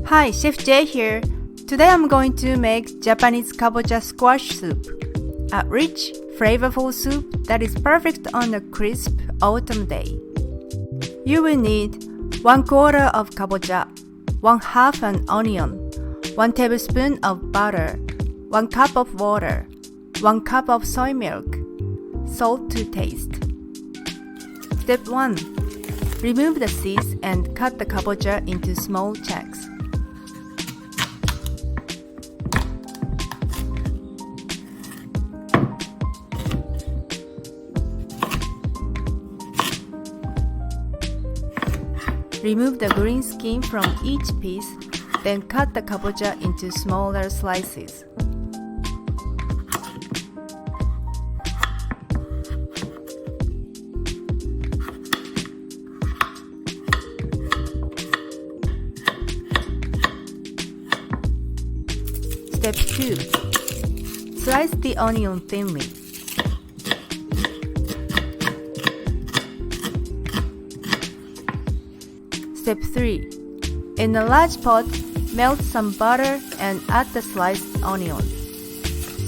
Hi, Chef J here. Today I'm going to make Japanese Kabocha Squash Soup, a rich, flavorful soup that is perfect on a crisp autumn day. You will need 1/4 of kabocha, 1/2 an onion, 1 tablespoon of butter, 1 cup of water, 1 cup of soy milk, salt to taste. Step 1. Remove the seeds and cut the kabocha into small chunks. Remove the green skin from each piece, then cut the kabocha into smaller slices. Step 2. Slice the onion thinly. Step 3. In a large pot, melt some butter and add the sliced onions.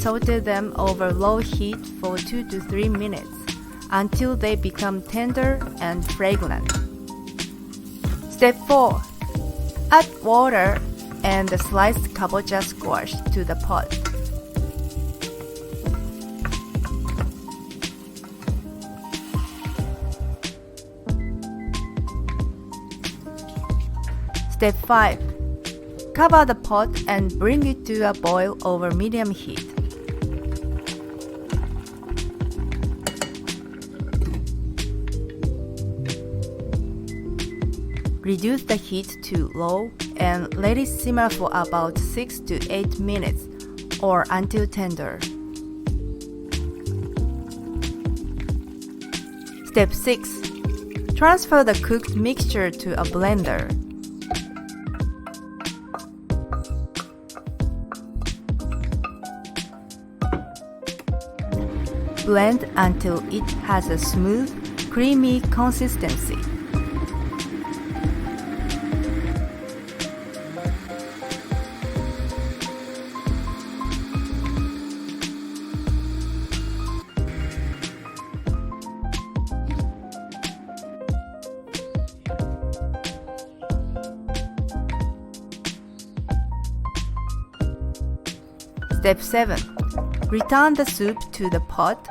Saute them over low heat for 2 to 3 minutes until they become tender and fragrant. Step 4. Add water and the sliced kabocha squash to the pot. Step 5. Cover the pot and bring it to a boil over medium heat. Reduce the heat to low and let it simmer for about 6 to 8 minutes or until tender. Step 6. Transfer the cooked mixture to a blender. Blend until it has a smooth, creamy consistency. Step 7. Return the soup to the pot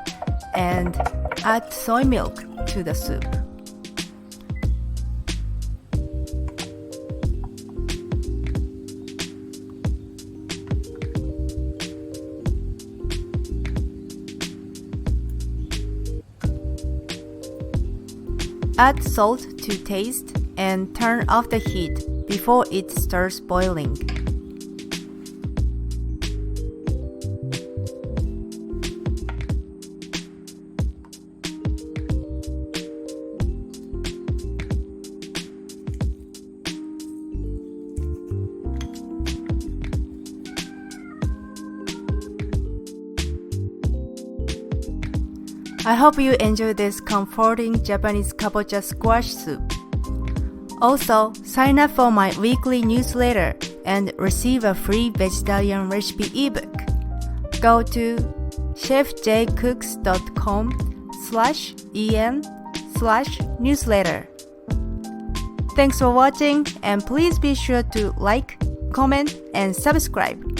and add soy milk to the soup. Add salt to taste and turn off the heat before it starts boiling. I hope you enjoy this comforting Japanese Kabocha Squash Soup. Also, sign up for my weekly newsletter and receive a free vegetarian recipe ebook. Go to chefjcooks.com/en/newsletter. Thanks for watching and please be sure to like, comment, and subscribe.